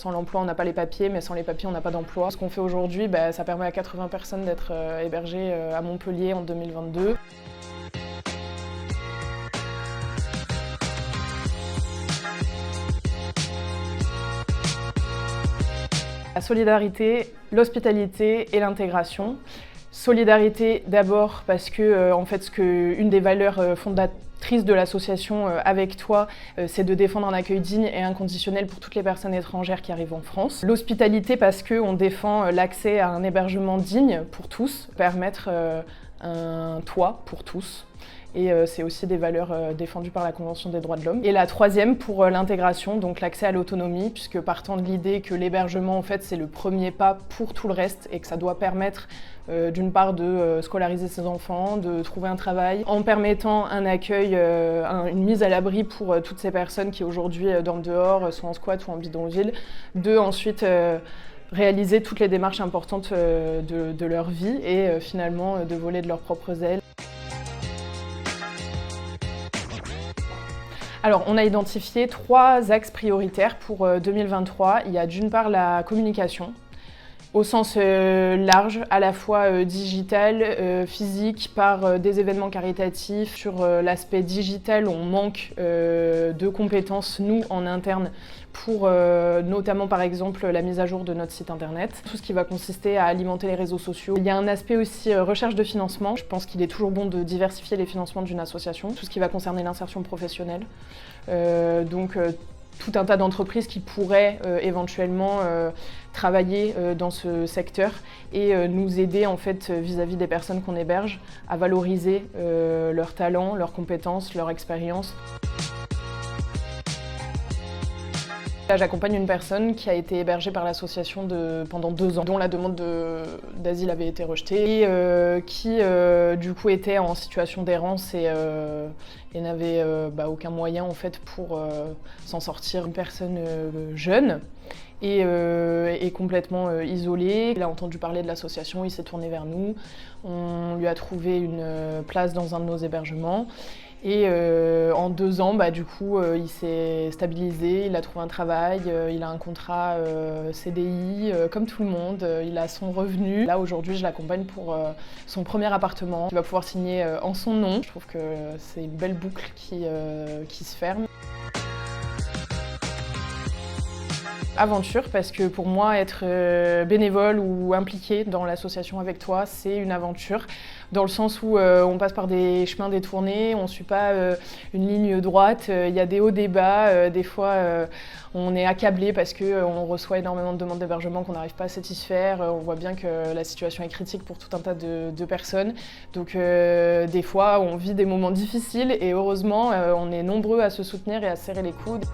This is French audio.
sans l'emploi, on n'a pas les papiers, mais sans les papiers, on n'a pas d'emploi. Ce qu'on fait aujourd'hui, ça permet à 80 personnes d'être hébergées à Montpellier en 2022. La solidarité, l'hospitalité et l'intégration. Solidarité d'abord parce que une des valeurs fondatrices de l'association Avec Toi, c'est de défendre un accueil digne et inconditionnel pour toutes les personnes étrangères qui arrivent en France. L'hospitalité parce qu'on défend l'accès à un hébergement digne pour tous, permettre un toit pour tous. Et c'est aussi des valeurs défendues par la Convention des droits de l'homme. Et la troisième pour l'intégration, donc l'accès à l'autonomie, puisque partant de l'idée que l'hébergement, c'est le premier pas pour tout le reste et que ça doit permettre d'une part de scolariser ses enfants, de trouver un travail, en permettant un accueil, une mise à l'abri pour toutes ces personnes qui aujourd'hui dorment dehors, soit en squat ou en bidonville, de ensuite réaliser toutes les démarches importantes de leur vie et finalement de voler de leurs propres ailes. Alors, on a identifié 3 axes prioritaires pour 2023. Il y a d'une part la communication, au sens large, à la fois digital, physique, par des événements caritatifs. Sur l'aspect digital, on manque de compétences, nous, en interne, pour notamment, par exemple, la mise à jour de notre site internet. Tout ce qui va consister à alimenter les réseaux sociaux. Il y a un aspect aussi recherche de financement. Je pense qu'il est toujours bon de diversifier les financements d'une association. Tout ce qui va concerner l'insertion professionnelle. Tout un tas d'entreprises qui pourraient éventuellement travailler dans ce secteur et nous aider vis-à-vis des personnes qu'on héberge à valoriser leurs talents, leurs compétences, leur expérience. Là, j'accompagne une personne qui a été hébergée par l'association pendant 2 ans, dont la demande d'asile avait été rejetée, et qui du coup était en situation d'errance et n'avait aucun moyen pour s'en sortir. Une personne jeune et complètement isolé. Il a entendu parler de l'association, il s'est tourné vers nous. On lui a trouvé une place dans un de nos hébergements. Et en 2 ans, il s'est stabilisé, il a trouvé un travail, il a un contrat CDI, comme tout le monde, il a son revenu. Là, aujourd'hui, je l'accompagne pour son premier appartement. Il va pouvoir signer en son nom. Je trouve que c'est une belle boucle qui se ferme. Aventure, parce que pour moi, être bénévole ou impliqué dans l'association Avec Toi, c'est une aventure, dans le sens où on passe par des chemins détournés, on ne suit pas une ligne droite, il y a des hauts, des bas, des fois on est accablé parce qu'on reçoit énormément de demandes d'hébergement qu'on n'arrive pas à satisfaire, on voit bien que la situation est critique pour tout un tas de personnes, donc des fois on vit des moments difficiles et heureusement on est nombreux à se soutenir et à se serrer les coudes.